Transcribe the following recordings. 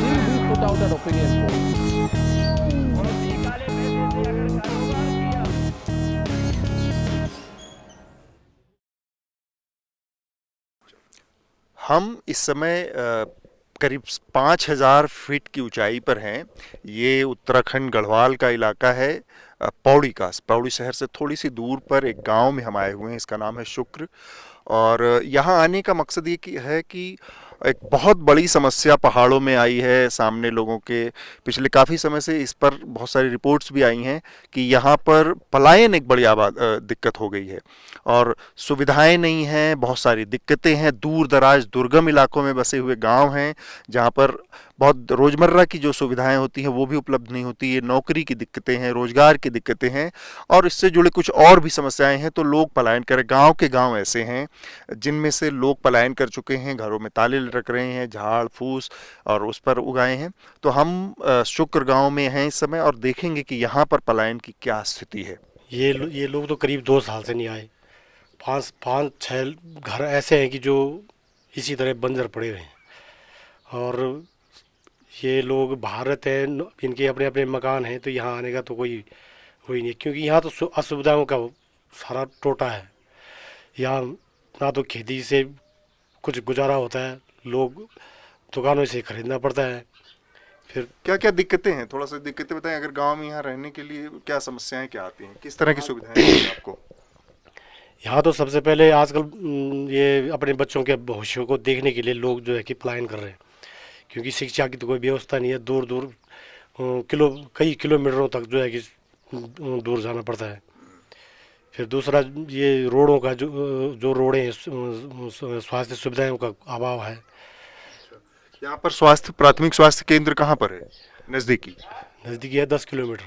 Will we put out an opinion poll? हम इस समय करीब 5,000 फीट की ऊंचाई पर हैं। ये उत्तराखंड गढ़वाल का इलाका है। पौड़ी का, पौड़ी शहर से थोड़ी सी दूर पर एक गांव में हम आए हुए हैं। इसका नाम है शुक्र। और यहाँ आने का मकसद ये है कि एक बहुत बड़ी समस्या पहाड़ों में आई है सामने लोगों के। पिछले काफ़ी समय से इस पर बहुत सारी रिपोर्ट्स भी आई हैं कि यहाँ पर पलायन एक बड़ी दिक्कत हो गई है और सुविधाएं नहीं हैं, बहुत सारी दिक्कतें हैं। दूर दराज दुर्गम इलाकों में बसे हुए गांव हैं जहाँ पर बहुत रोज़मर्रा की जो सुविधाएं होती हैं वो भी उपलब्ध नहीं होती है। नौकरी की दिक्कतें हैं, रोजगार की दिक्कतें हैं और इससे जुड़े कुछ और भी समस्याएं हैं। तो लोग पलायन करें। गांव के गांव ऐसे हैं जिनमें से लोग पलायन कर चुके हैं, घरों में ताले रख रहे हैं, झाड़ फूस और उस पर उगाए हैं। तो हम शुक्र गांव में हैं इस समय और देखेंगे कि यहाँ पर पलायन की क्या स्थिति है। ये लोग तो करीब 2 साल से नहीं आए। पाँच पाँच छः घर ऐसे हैं कि जो इसी तरह बंजर पड़े हुए हैं और ये लोग बाहर रहते हैं, इनके अपने अपने मकान हैं, तो यहाँ आने का तो कोई वही नहीं, क्योंकि यहाँ तो असुविधाओं का सारा टोटा है। यहाँ ना तो खेती से कुछ गुजारा होता है, लोग दुकानों से खरीदना पड़ता है। फिर क्या क्या दिक्कतें हैं, थोड़ा सा दिक्कतें बताएं। अगर गांव में यहाँ रहने के लिए क्या समस्याएं क्या आती हैं, किस तरह की सुविधाएं मिलती हैं आपको? यहाँ तो सबसे पहले आजकल ये अपने बच्चों के भविष्य को देखने के लिए लोग जो है कि पलायन कर रहे हैं, क्योंकि शिक्षा की तो कोई व्यवस्था नहीं है। दूर दूर कई किलोमीटरों तक जो है कि दूर जाना पड़ता है। फिर दूसरा ये रोडों का जो रोडें हैं, स्वास्थ्य सुविधाओं का अभाव है। यहाँ पर स्वास्थ्य, प्राथमिक स्वास्थ्य केंद्र कहाँ पर है नज़दीकी? नज़दीकी है 10 किलोमीटर,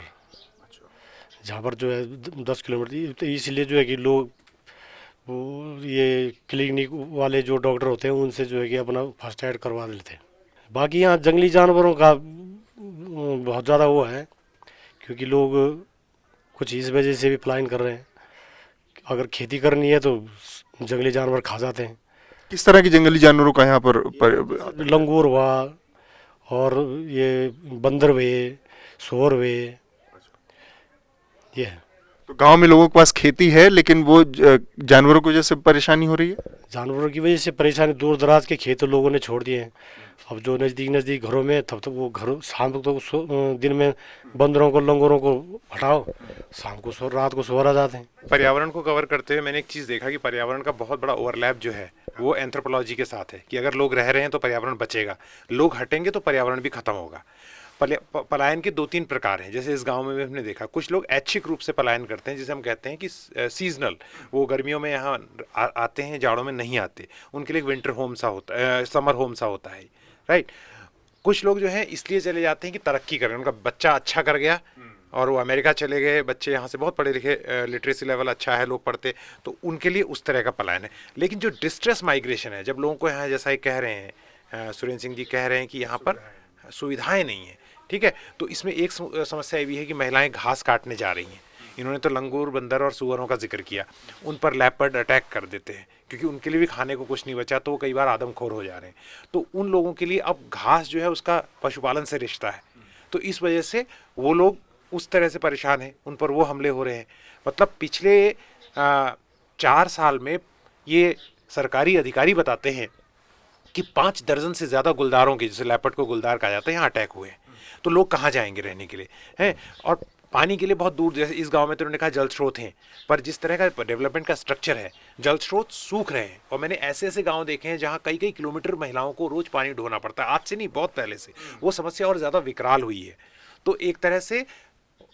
जहाँ पर जो है 10 किलोमीटर। तो इसलिए जो है कि लोग वो ये क्लिनिक वाले जो डॉक्टर होते हैं उनसे जो है कि अपना फर्स्ट एड करवा लेते हैं। बाकी यहाँ जंगली जानवरों का बहुत ज़्यादा वो है, क्योंकि लोग कुछ इस वजह से भी पलायन कर रहे हैं। अगर खेती करनी है तो जंगली जानवर खा जाते हैं। किस तरह के जंगली जानवरों का यहाँ लंगूर हुआ और ये बंदर हुए, सुअर हुए, ये है। तो गांव में लोगों के पास खेती है लेकिन वो जानवरों की वजह से परेशानी हो रही है। जानवरों की वजह से परेशानी, दूर दराज के खेत लोगों ने छोड़ दिए हैं। अब जो नज़दीक नज़दीक घरों में, तब तक वो घर शाम तक तो दिन में बंदरों को लंगूरों को हटाओ, शाम को सो रात को सो आ जाते हैं। पर्यावरण को कवर करते हुए मैंने एक चीज़ देखा कि पर्यावरण का बहुत बड़ा ओवरलैप जो है वो एंथ्रोपोलॉजी के साथ है, कि अगर लोग रह रहे हैं तो पर्यावरण बचेगा, लोग हटेंगे तो पर्यावरण भी खत्म होगा। पलायन के 2-3 प्रकार हैं। जैसे इस गांव में भी हमने देखा, कुछ लोग ऐच्छिक रूप से पलायन करते हैं, जिसे हम कहते हैं कि सीजनल। वो गर्मियों में यहाँ आते हैं, जाड़ों में नहीं आते। उनके लिए एक विंटर होम सा होता है, समर होम सा होता है, राइट। कुछ लोग जो हैं इसलिए चले जाते हैं कि तरक्की करें, उनका बच्चा अच्छा कर गया और वो अमेरिका चले गए, बच्चे यहाँ से बहुत पढ़े लिखे, लिटरेसी लेवल अच्छा है, लोग पढ़ते, तो उनके लिए उस तरह का पलायन है। लेकिन जो डिस्ट्रेस माइग्रेशन है, जब लोगों को यहाँ, जैसा ही कह रहे हैं सुरेंद्र सिंह जी कह रहे हैं कि यहाँ पर सुविधाएं नहीं हैं, ठीक है, तो इसमें एक समस्या ये भी है कि महिलाएं घास काटने जा रही हैं। इन्होंने तो लंगूर, बंदर और सुअरों का जिक्र किया, उन पर लेपर्ड अटैक कर देते हैं क्योंकि उनके लिए भी खाने को कुछ नहीं बचा, तो वो कई बार आदमखोर हो जा रहे हैं। तो उन लोगों के लिए अब घास जो है उसका पशुपालन से रिश्ता है, तो इस वजह से वो लोग उस तरह से परेशान हैं, उन पर वो हमले हो रहे हैं। मतलब पिछले 4 साल में ये सरकारी अधिकारी बताते हैं कि 5 दर्जन से ज़्यादा गुलदारों के, जैसे लेपर्ड को गुलदार कहा जाता है, यहाँ अटैक हुए हैं। तो लोग कहाँ जाएंगे रहने के लिए, हैं? और पानी के लिए बहुत दूर, जैसे इस गांव में तो उन्होंने कहा जल स्रोत हैं, पर जिस तरह का डेवलपमेंट का स्ट्रक्चर है, जल स्रोत सूख रहे हैं। और मैंने ऐसे ऐसे गांव देखे हैं जहां कई कई किलोमीटर महिलाओं को रोज पानी ढोना पड़ता है। आज से नहीं, बहुत पहले से वो समस्या और ज़्यादा विकराल हुई है। तो एक तरह से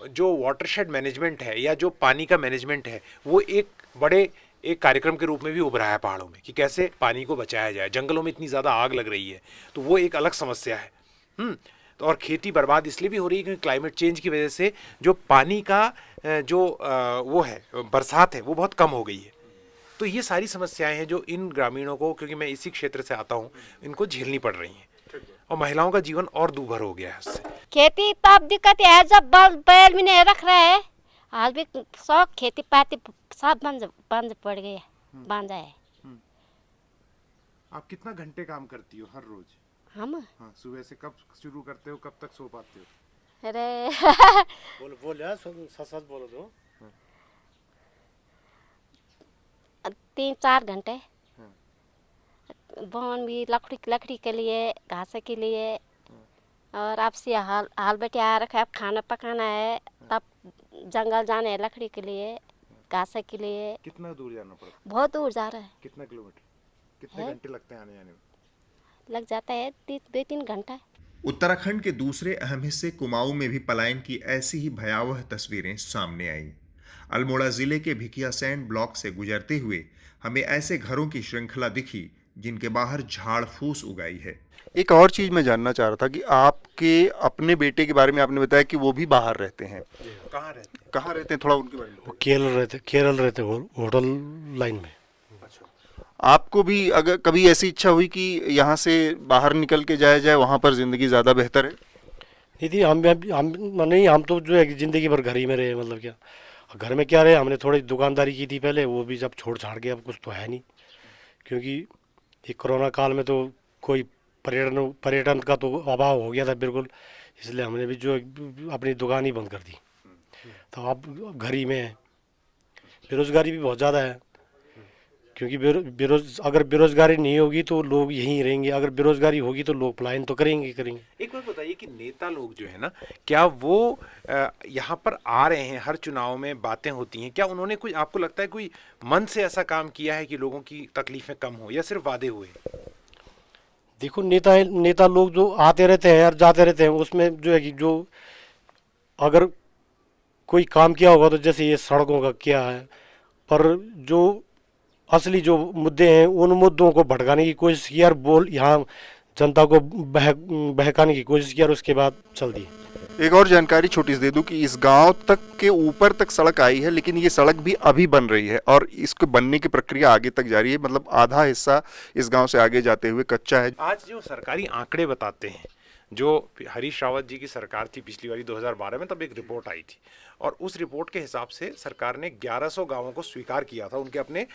जो वाटरशेड मैनेजमेंट है या जो पानी का मैनेजमेंट है, वो एक कार्यक्रम के रूप में भी उभरा है पहाड़ों में, कि कैसे पानी को बचाया जाए। जंगलों में इतनी ज़्यादा आग लग रही है, तो वो एक अलग समस्या है। तो और खेती बर्बाद इसलिए भी हो रही है क्योंकि क्लाइमेट चेंज की वजह से जो पानी का जो वो है, बरसात है, वो बहुत कम हो गई है। तो ये सारी समस्याएं हैं जो इन ग्रामीणों को, क्योंकि मैं इसी क्षेत्र से आता हूँ, इनको झेलनी पड़ रही हैं और महिलाओं का जीवन और दूभर हो गया है उससे। खेती तब दिक्कत है जब बैल भी नहीं रख रहे हैं। आज भी सब खेती पाती सब बंद पड़ गई है, बांधा है। आप कितना घंटे काम करती हो हर रोज? हम हाँ, सुबह से कब शुरू करते हो, कब तक सो पाते हो? अरे बोल यार, सच सच बोलो तो। 3-4 घंटे। बन भी लकड़ी के लिए, घास के लिए, और आपसे हाल बैठे आ रखा है, अब खाना पकाना है, तब जंगल जाने है लकड़ी के लिए, घास के लिए। कितना दूर जाना पड़ता है? बहुत दूर जा रहा है, कितना किलोमीटर? कितने है? घंटे लगते हैं आने जाने में? लग जाता है 2-3 घंटा। उत्तराखंड के दूसरे अहम हिस्से कुमाऊं में भी पलायन की ऐसी ही भयावह तस्वीरें सामने आईं। अल्मोड़ा जिले के भिकियासैंण ब्लॉक से गुजरते हुए हमें ऐसे घरों की श्रृंखला दिखी जिनके बाहर झाड़ फूस उगाई है। एक और चीज मैं जानना चाह रहा था कि आपके अपने बेटे के बारे में आपने बताया कि वो भी बाहर रहते हैं। कहाँ रहते हैं? कहाँ रहते हैं, थोड़ा उनके बारे में वो केरल रहते होटल लाइन में। आपको भी अगर कभी ऐसी इच्छा हुई कि यहाँ से बाहर निकल के जाया जाए, वहाँ पर जिंदगी ज्यादा बेहतर है? नहीं थी, हम तो जो है कि जिंदगी भर घर ही में रहे, मतलब क्या घर में क्या रहे, हमने थोड़ी दुकानदारी की थी पहले, वो भी जब छोड़ छाड़ के अब कुछ तो है नहीं, क्योंकि ये कोरोना काल में तो कोई पर्यटन का तो अभाव हो गया था बिल्कुल, इसलिए हमने भी जो अपनी दुकान ही बंद कर दी। तो अब घर ही में है। बेरोजगारी भी बहुत ज़्यादा है, क्योंकि अगर बेरोजगारी नहीं होगी तो लोग यहीं रहेंगे, अगर बेरोजगारी होगी तो लोग पलायन तो करेंगे। एक बात बताइए कि नेता लोग जो है ना, क्या वो यहाँ पर आ रहे हैं, हर चुनाव में बातें होती हैं, क्या उन्होंने कोई, आपको लगता है कोई मन से ऐसा काम किया है कि लोगों की तकलीफें कम हो, या सिर्फ वादे हुए? देखो, नेता लोग जो आते रहते हैं और जाते रहते हैं, उसमें जो है कि जो अगर कोई काम किया होगा तो जैसे ये सड़कों का किया है, पर जो असली जो मुद्दे हैं उन मुद्दों को भड़काने की कोशिश की और यहाँ जनता को बहकाने की कोशिश की और उसके बाद चल दी। एक और जानकारी छोटी सी दे दूं कि इस गांव तक के ऊपर तक सड़क आई है, लेकिन ये सड़क भी अभी बन रही है और इसको बनने की प्रक्रिया आगे तक जारी है। मतलब आधा हिस्सा इस गांव से आगे जाते हुए कच्चा है। आज जो सरकारी आंकड़े बताते हैं, जो हरीश रावत जी की सरकार थी पिछली बारी 2012 में, तब एक रिपोर्ट आई थी, और उस रिपोर्ट के हिसाब से सरकार ने 1100 गाँवों को स्वीकार किया था। उनके अपने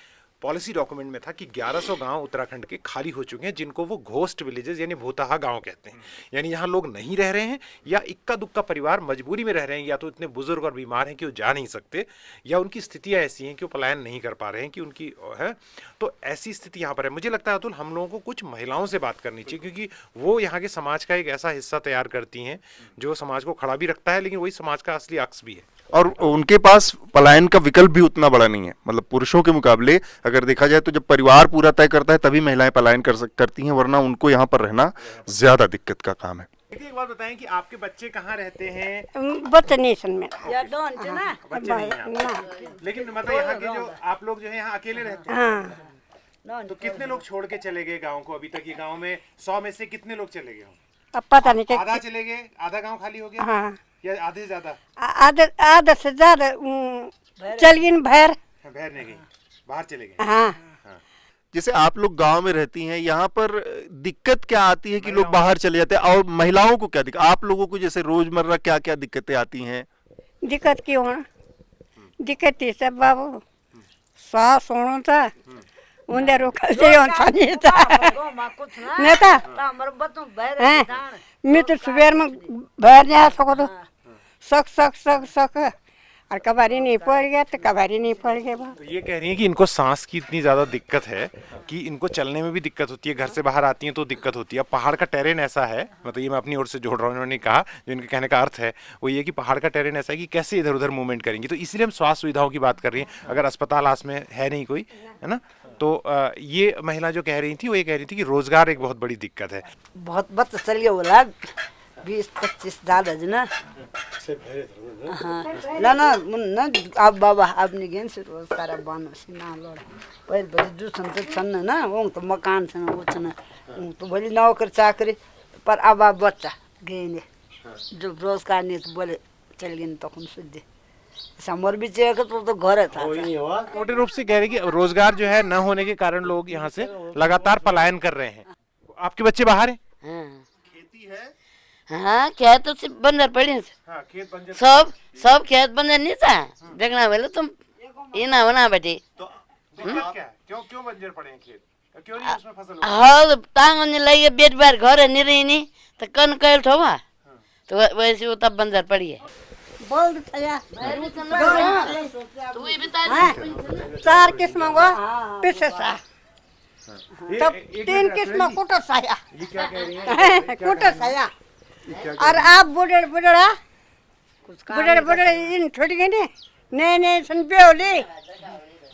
पॉलिसी डॉक्यूमेंट में था कि 1100 गांव उत्तराखंड के खाली हो चुके हैं, जिनको वो घोस्ट विलेजेस यानी भूतहा गांव कहते हैं। यानी यहाँ लोग नहीं रह रहे हैं, या इक्का दुक्का परिवार मजबूरी में रह रहे हैं, या तो इतने बुजुर्ग और बीमार हैं कि वो जा नहीं सकते, या उनकी स्थितियाँ ऐसी हैं कि वो पलायन नहीं कर पा रहे हैं, कि उनकी है। तो ऐसी स्थिति यहाँ पर है। मुझे लगता है अतुल, हम लोगों को कुछ महिलाओं से बात करनी चाहिए, क्योंकि वो यहाँ के समाज का एक ऐसा हिस्सा तैयार करती हैं जो समाज को खड़ा भी रखता है, लेकिन वही समाज का असली अक्स भी है। और उनके पास पलायन का विकल्प भी उतना बड़ा नहीं है। मतलब पुरुषों के मुकाबले अगर देखा जाए तो जब परिवार पूरा तय करता है तभी महिलाएं पलायन करती हैं, वरना उनको यहाँ पर रहना ज्यादा दिक्कत का काम है। एक बात बताएं कि आपके बच्चे कहाँ रहते हैं? बच्चे नहीं सुन में बच्चे नहीं हैं। लेकिन मतलब यहाँ के जो आप लोग जो है यहाँ अकेले रहते हैं, तो कितने लोग छोड़ के चले गए गाँव को अभी तक? ये गाँव में 100 में से कितने लोग चले गए? अब पता नहीं आधा चले गए, आधा गाँव खाली हो गया, हाँ, या आधे से ज्यादा? आधा से ज्यादा चल गई भैर नहीं गई, बाहर चले गए। हाँ। जैसे आप लोग गांव में रहती हैं, यहाँ पर दिक्कत क्या आती है कि लोग बाहर चले जाते हैं, और महिलाओं को क्या दिक्कत, आप लोगों को जैसे रोजमर्रा क्या क्या दिक्कतें आती हैं? दिक्कत क्यों है? दिक्कत थी सब बाबू, सास होना था, उन्हें रोका से नहीं था नेता। मैं तो सुबह में बाहर नहीं आ सको तो सक और कबारी नहीं पड़ गया तो कबारी नहीं पड़ गया। तो ये कह रही हैं कि इनको सांस की इतनी ज़्यादा दिक्कत है कि इनको चलने में भी दिक्कत होती है, घर से बाहर आती हैं तो दिक्कत होती है। अब पहाड़ का टेरेन ऐसा है, मतलब ये मैं अपनी ओर से जोड़ रहा हूँ, इन्होंने कहा, जो इनके कहने का अर्थ है वो ये कि पहाड़ का टेरेन ऐसा है कि कैसे इधर उधर मूवमेंट करेंगी। तो इसलिए हम स्वास्थ्य सुविधाओं की बात कर रही हैं। अगर अस्पताल आस में है नहीं कोई, है ना, तो ये महिला जो कह रही थी वो ये कह रही थी कि रोजगार एक बहुत बड़ी दिक्कत है। बहुत बत चल गया बोला 20-25 दादा जी ना। हाँ ना अब बाबा अब नहीं गए रोज सारा बन ना लड़ पहले भले दूसर तो छन ना, वो तो मकान छन वो छन, तो भले नौकर चाकरी, पर अब बच्चा गए ने जो रोजगार नहीं तो बोले चल गए तो कौन सुधे समर भी चाहिए तो घर था। मोटे रूप से कह रही कि रोजगार जो है न होने के कारण लोग यहाँ से लगातार पलायन कर रहे हैं। आपके बच्चे बाहर हैं? खेती है? हाँ खेत तो सिर्फ बंदर पड़े। हाँ, खेत बंजर, सब खेत बंदर नहीं था, देखना बोले तुम ये ना होना बेटी। तो दिक्कत क्या है? क्यों बंजर पड़े हैं खेत? क्यों नहीं उसमें फसल होगी? हल टांगने लगे बेट बार घर नहीं रही नहीं तो कन कैल ठोमा तो वैसे वो तब बंजर पड़ी है। बोल छया तो वही बता चार किस्म को पीछे सा तब 3 किस्म कुटर साया ये क्या कह रही है? कुटर साया और आप बुढ़े बुढ़ा इन छोड़ गए ने नए सुन पे होली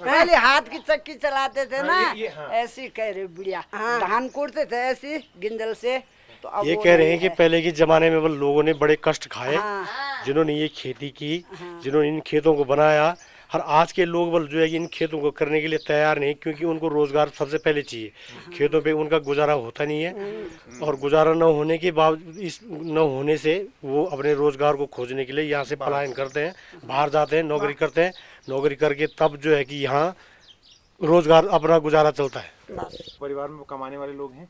पहले हाथ की चक्की चलाते थे ना, हाँ। ऐसी कह रहे बुढ़िया, धान कूटते थे ऐसी गिंदल से। तो अब ये वो कह रहे नहीं हैं कि है। पहले के ज़माने में वो लोगों ने बड़े कष्ट खाए, हाँ। जिन्होंने ये खेती की, जिन्होंने इन खेतों को बनाया। हर आज के लोग बल जो है कि इन खेतों को करने के लिए तैयार नहीं, क्योंकि उनको रोज़गार सबसे पहले चाहिए। खेतों पे उनका गुजारा होता नहीं है और गुजारा न होने के बावजूद इस न होने से वो अपने रोज़गार को खोजने के लिए यहाँ से पलायन करते हैं, बाहर जाते हैं, नौकरी करते हैं। नौकरी करके तब जो है कि यहाँ रोज़गार अपना गुजारा चलता है। परिवार में कमाने वाले लोग हैं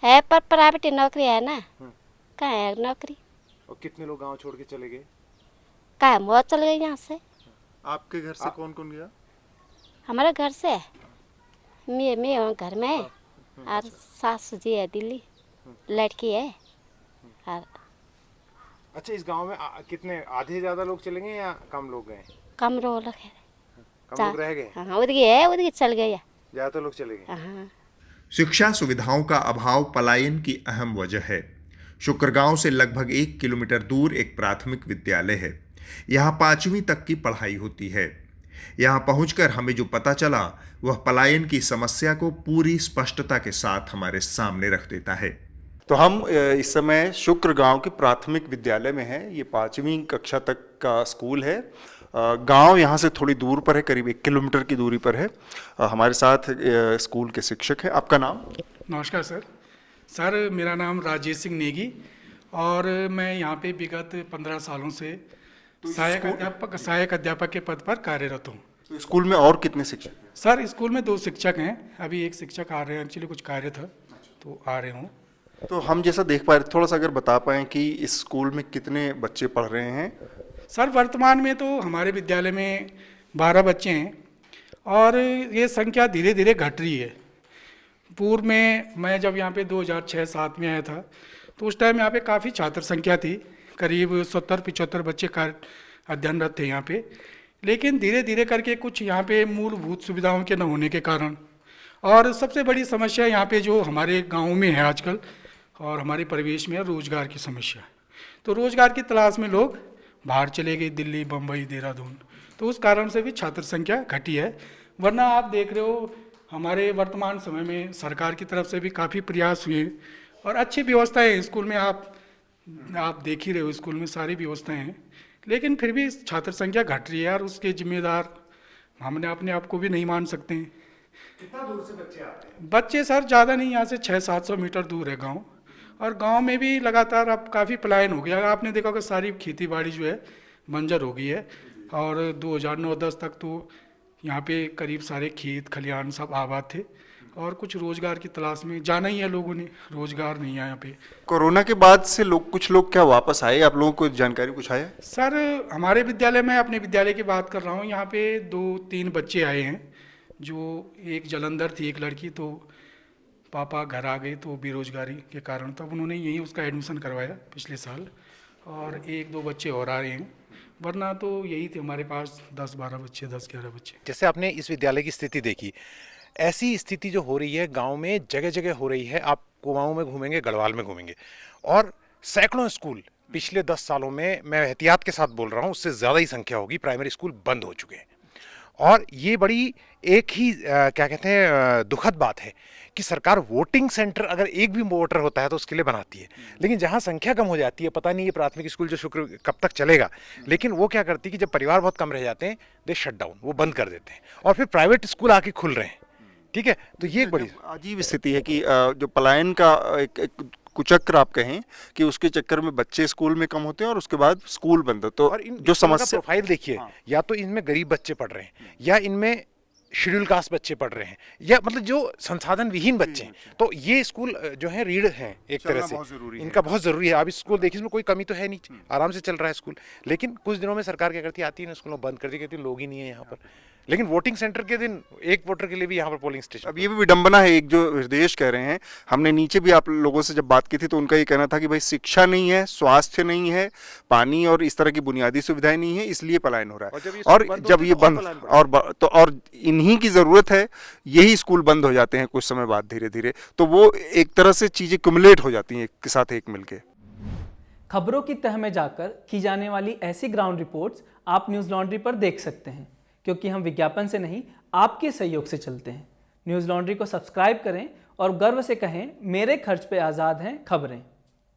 है पर प्राइवेट नौकरी है ना, कहाँ है नौकरी, और कितने लोग गांव छोड़ के चले गए? कहाँ मौत चल गई यहाँ से। आपके घर से कौन कौन गया? हमारे घर से मैं घर में है और सासू जी है दिल्ली, लड़की है और अच्छा, इस गांव में कितने आधे से ज्यादा लोग चले गए या कम लोग गए? कम रोल है। कम लोग रह गए? हाँ उधर है, उधर चल गया। ज्यादा लोग चले गए। हाँ शिक्षा सुविधाओं का अभाव पलायन की अहम वजह है। शुक्रगांव से लगभग 1 किलोमीटर दूर एक प्राथमिक विद्यालय है। यहाँ 5वीं तक की पढ़ाई होती है। यहाँ पहुंचकर हमें जो पता चला वह पलायन की समस्या को पूरी स्पष्टता के साथ हमारे सामने रख देता है। तो हम इस समय शुक्र गांव के प्राथमिक विद्यालय में हैं। ये 5वीं कक्षा तक का स्कूल है। गांव यहाँ से थोड़ी दूर पर है, करीब 1 किलोमीटर की दूरी पर है। हमारे साथ स्कूल के शिक्षक हैं। आपका नाम? नमस्कार सर, मेरा नाम राजेश सिंह नेगी और मैं यहाँ पे विगत 15 सालों से सहायक अध्यापक के पद पर कार्यरत हूँ। तो स्कूल में और कितने शिक्षक हैं? सर स्कूल में 2 शिक्षक हैं, अभी एक शिक्षक आ रहे हैं, एक्चुअली कुछ कार्य था तो आ रहे हूँ। तो हम जैसा देख पा रहे, थोड़ा सा अगर बता पाएं कि इस स्कूल में कितने बच्चे पढ़ रहे हैं? सर वर्तमान में तो हमारे विद्यालय में 12 बच्चे हैं और ये संख्या धीरे धीरे घट रही है। पूर्व में मैं जब यहाँ पे 2006-07 में आया था तो उस टाइम यहाँ पे काफ़ी छात्र संख्या थी, करीब 70-75 बच्चे अध्ययनरत थे यहाँ पे। लेकिन धीरे धीरे करके कुछ यहाँ पे मूलभूत सुविधाओं के न होने के कारण, और सबसे बड़ी समस्या यहाँ पे जो हमारे गाँव में है आजकल और हमारे परिवेश में है, रोज़गार की समस्या। तो रोज़गार की तलाश में लोग बाहर चले गए, दिल्ली, बम्बई, देहरादून। तो उस कारण से भी छात्र संख्या घटी है। वरना आप देख रहे हो हमारे वर्तमान समय में सरकार की तरफ से भी काफ़ी प्रयास हुए और अच्छी व्यवस्थाएं हैं स्कूल में। आप देख ही रहे हो स्कूल में सारी व्यवस्थाएं हैं, लेकिन फिर भी छात्र संख्या घट रही है और उसके जिम्मेदार हमने अपने आप को भी नहीं मान सकते हैं। कितना दूर से बच्चे आते हैं? बच्चे सर ज़्यादा नहीं, यहाँ से 600-700 मीटर दूर है गाँव, और गांव में भी लगातार अब काफ़ी पलायन हो गया। आपने देखा कि सारी खेती बाड़ी जो है बंजर हो गई है और 2009-10 तक तो यहाँ पे करीब सारे खेत खलिहान सब आबाद थे और कुछ रोज़गार की तलाश में जाना ही है लोगों ने, रोज़गार नहीं है यहाँ पे। कोरोना के बाद से कुछ लोग क्या वापस आए? आप लोगों को जानकारी कुछ आया? सर हमारे विद्यालय में, अपने विद्यालय की बात कर रहा हूँ, यहाँ पे 2-3 बच्चे आए हैं। जो एक जलंधर थी एक लड़की, तो पापा घर आ गए तो बेरोजगारी के कारण, तब उन्होंने यहीं उसका एडमिशन करवाया पिछले साल, और 1-2 बच्चे और आ रहे हैं। वरना तो यही थे हमारे पास 10-12 बच्चे, 10-11 बच्चे। जैसे आपने इस विद्यालय की स्थिति देखी, ऐसी स्थिति जो हो रही है गांव में जगह जगह हो रही है। आप कुमाऊं में घूमेंगे, गढ़वाल में घूमेंगे, और सैकड़ों स्कूल पिछले 10 सालों में, मैं एहतियात के साथ बोल रहा हूं, उससे ज़्यादा ही संख्या होगी, प्राइमरी स्कूल बंद हो चुके हैं। और ये बड़ी एक ही क्या कहते हैं दुखद बात है कि सरकार वोटिंग सेंटर अगर एक भी वोटर होता है तो उसके लिए बनाती है, लेकिन जहाँ संख्या कम हो जाती है, पता नहीं ये प्राथमिक स्कूल जो शुक्र कब तक चलेगा, लेकिन वो क्या करती है कि जब परिवार बहुत कम रह जाते हैं, दे शट डाउन, वो बंद कर देते हैं और फिर प्राइवेट स्कूल आके खुल रहे हैं। ठीक है, तो ये एक बड़ी अजीब स्थिति है कि जो पलायन का एक कुचक्र आप कहें कि उसके चक्कर में बच्चे स्कूल में कम होते हैं और उसके बाद स्कूल बंद। तो और इन जो समस्या प्रोफाइल देखिए, या तो इनमें गरीब बच्चे पढ़ रहे हैं या इनमें शेड्यूल कास्ट बच्चे पढ़ रहे हैं, या मतलब जो संसाधन विहीन बच्चे हैं, तो ये स्कूल जो है रीढ़ हैं एक तरह से, इनका बहुत ज़रूरी है। आप इस स्कूल देखिए, इसमें कोई कमी तो है नहीं, आराम से चल रहा है स्कूल। लेकिन कुछ दिनों में सरकार क्या करती है, आती है ना स्कूलों बंद कर दी, कहती है लोग ही नहीं है यहाँ पर। लेकिन वोटिंग सेंटर के दिन एक वोटर के लिए भी यहाँ पर पोलिंग स्टेशन। अब ये भी विडंबना है, एक जो हृदयेश कह रहे हैं, हमने नीचे भी आप लोगों से जब बात की थी तो उनका ये कहना था कि भाई शिक्षा नहीं है, स्वास्थ्य नहीं है, पानी और इस तरह की बुनियादी सुविधाएं नहीं है, इसलिए पलायन हो रहा है। और जब ये बंद और इन्हीं की जरूरत है, यही स्कूल बंद हो जाते हैं कुछ समय बाद धीरे धीरे, तो वो एक तरह से चीजें क्युमुलेट हो जाती हैं एक के साथ एक मिलके। खबरों की तह में जाकर की जाने वाली ऐसी ग्राउंड रिपोर्ट्स आप न्यूज़ लॉन्ड्री पर देख सकते हैं, क्योंकि हम विज्ञापन से नहीं आपके सहयोग से चलते हैं। न्यूज़ लॉन्ड्री को सब्सक्राइब करें और गर्व से कहें, मेरे खर्च पे आज़ाद हैं खबरें।